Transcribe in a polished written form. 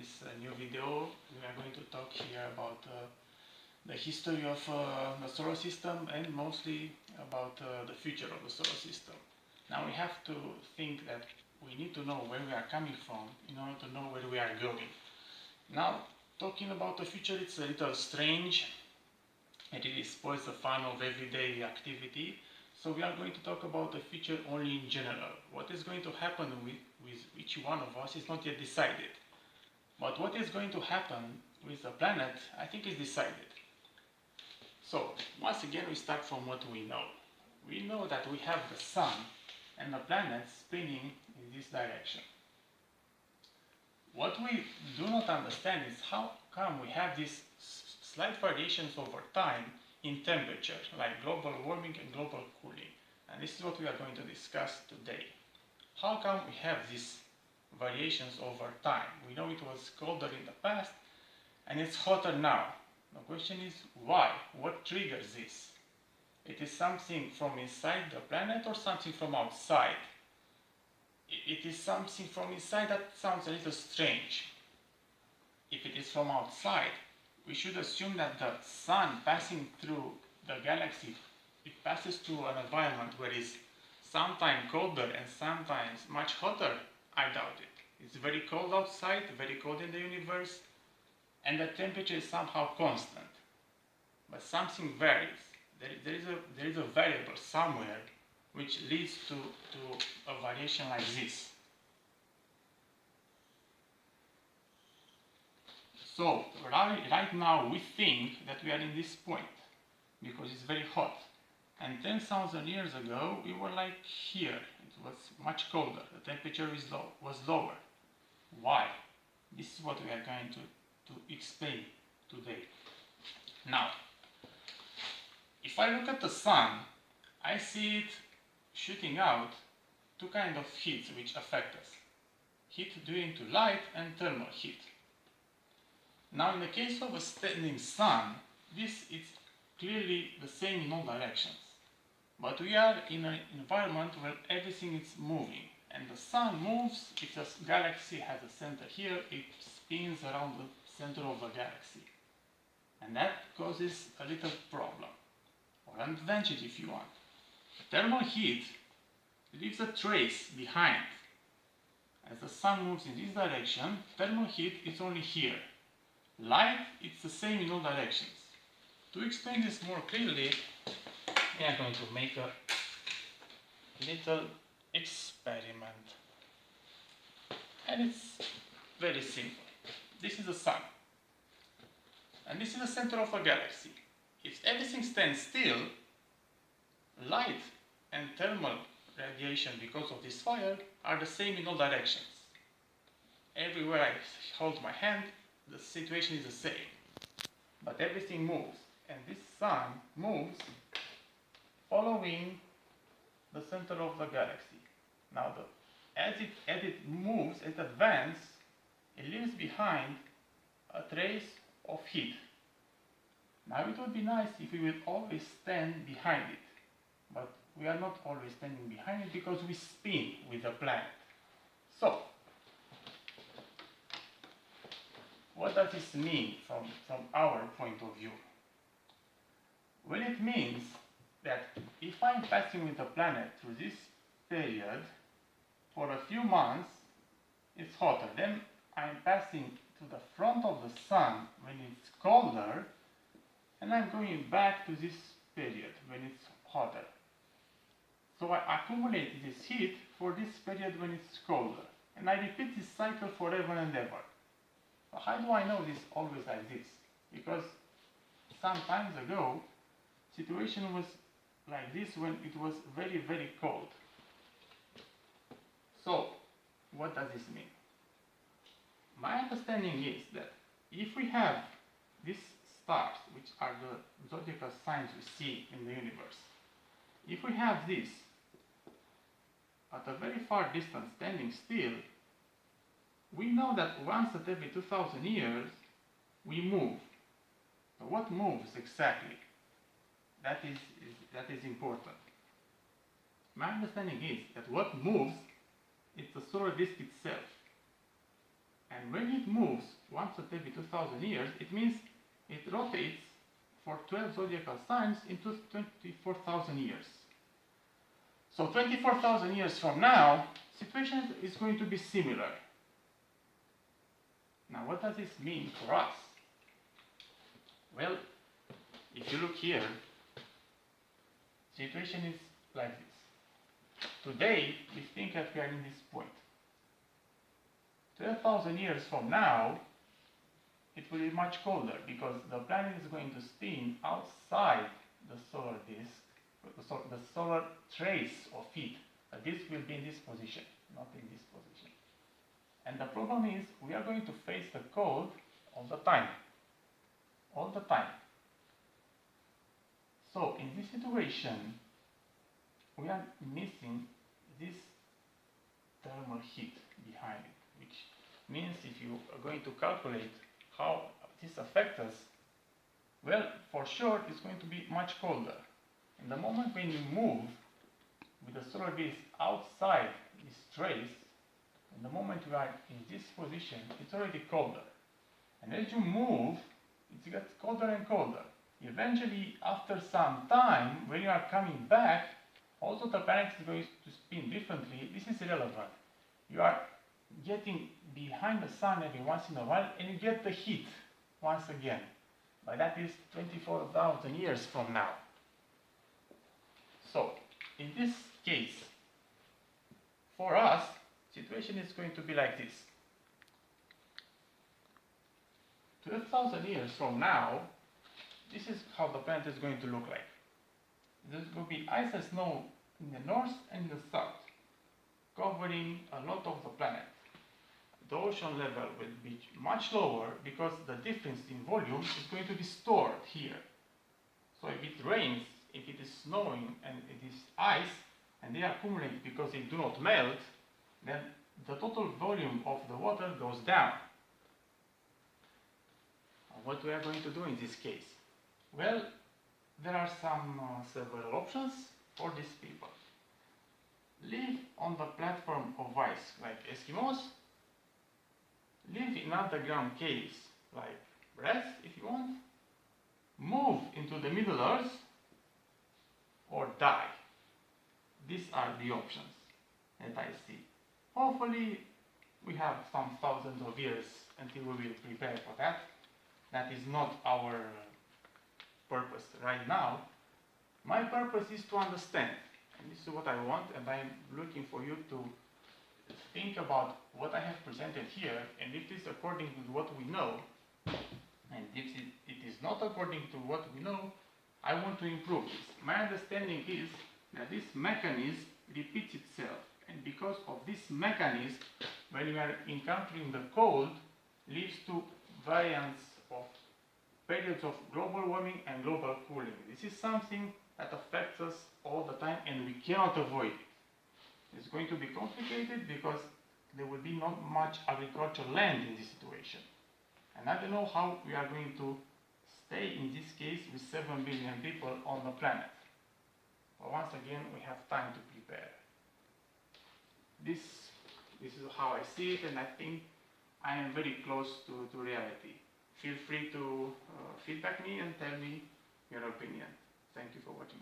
this new video. We are going to talk here about the history of the solar system and mostly about the future of the solar system. Now we have to think that we need to know where we are coming from in order to know where we are going. Now, talking about the future, it's a little strange. It really spoils the fun of everyday activity. So we are going to talk about the future only in general. What is going to happen with each one of us is not yet decided. But what is going to happen with the planet, I think is decided. So, once again we start from what we know. We know that we have the sun and the planet spinning in this direction. What we do not understand is how come we have these slight variations over time in temperature, like global warming and global cooling. And this is what we are going to discuss today. How come we have these variations over time? We know it was colder in the past and it's hotter now. The question is why? What triggers this? It is something from inside the planet or something from outside? It is something from inside that sounds a little strange. If it is from outside, we should assume that the sun passing through the galaxy, it passes through an environment where it's sometimes colder and sometimes much hotter. I doubt it. It's very cold outside, very cold in the universe, and the temperature is somehow constant. But something varies. There is a variable somewhere which leads to a variation like this. So, right now we think that we are in this point because it's very hot. And 10,000 years ago we were like here. It was much colder. The temperature was lower. Why? This is what we are going to explain today. Now, if I look at the sun, I see it shooting out two kinds of heats which affect us. Heat due to light and thermal heat. Now in the case of a standing sun, this is clearly the same in all directions. But we are in an environment where everything is moving. And the sun moves, if the galaxy has a center here, it spins around the center of the galaxy. And that causes a little problem, or an advantage if you want. Thermal heat leaves a trace behind. As the sun moves in this direction, thermal heat is only here. Light, it's the same in all directions. To explain this more clearly, we are going to make a little experiment. And it's very simple. This is the sun. And this is the center of a galaxy. If everything stands still, light and thermal radiation because of this fire are the same in all directions. Everywhere I hold my hand, the situation is the same. But everything moves. And this sun moves following the center of the galaxy. Now, as it moves, it advances, it leaves behind a trace of heat. Now, it would be nice if we would always stand behind it. But we are not always standing behind it because we spin with the planet. So, what does this mean from our point of view? Well, it means that if I'm passing with the planet through this period, for a few months, it's hotter. Then I'm passing to the front of the sun when it's colder, and I'm going back to this period when it's hotter. So I accumulate this heat for this period when it's colder. And I repeat this cycle forever and ever. So how do I know this always like this? Because some times ago, situation was like this when it was very, very cold. So, what does this mean? My understanding is that if we have these stars, which are the zodiacal signs we see in the universe, if we have this at a very far distance standing still, we know that once at every 2,000 years we move. So what moves exactly? That is important. My understanding is that what moves is the solar disk itself. And when it moves once every 2000 years, it means it rotates for 12 zodiacal signs into 24,000 years. So 24,000 years from now, situation is going to be similar. Now, what does this mean for us? Well, if you look here, situation is like this. Today, we think that we are in this point. 12,000 years from now, it will be much colder because the planet is going to spin outside the solar disk, the solar trace of it. The disk will be in this position, not in this position. And the problem is we are going to face the cold all the time. All the time. So in this situation, we are missing this thermal heat behind it, which means if you are going to calculate how this affects us, well, for sure it's going to be much colder. And the moment when you move with the solar disk outside this trace, and the moment you are in this position, it's already colder. And as you move, it gets colder and colder. Eventually, after some time, when you are coming back, also the planet is going to spin differently. This is irrelevant. You are getting behind the sun every once in a while, and you get the heat once again. But that is 24,000 years from now. So, in this case, for us, situation is going to be like this. 12,000 years from now, this is how the planet is going to look like. There's going to be ice and snow in the north and the south, covering a lot of the planet. The ocean level will be much lower because the difference in volume is going to be stored here. So if it rains, if it is snowing and it is ice, and they accumulate because they do not melt, then the total volume of the water goes down. What we are going to do in this case? Well, there are some several options for these people. Live on the platform of ice like Eskimos, live in underground caves like Brest if you want, move into the Middle Earth, or die. These are the options that I see. Hopefully we have some thousands of years until we will prepare for that. That is not our purpose right now. My purpose is to understand, and this is what I want, and I'm looking for you to think about what I have presented here, and if it is according to what we know, and if it is not according to what we know, I want to improve this. My understanding is that this mechanism repeats itself, and because of this mechanism, when we are encountering the cold, leads to variance of periods of global warming and global cooling. This is something that affects us all the time, and we cannot avoid it. It's going to be complicated because there will be not much agricultural land in this situation. And I don't know how we are going to stay in this case with 7 billion people on the planet. But once again, we have time to prepare. This is how I see it, and I think I am very close to reality. Feel free to feedback me and tell me your opinion. Thank you for watching.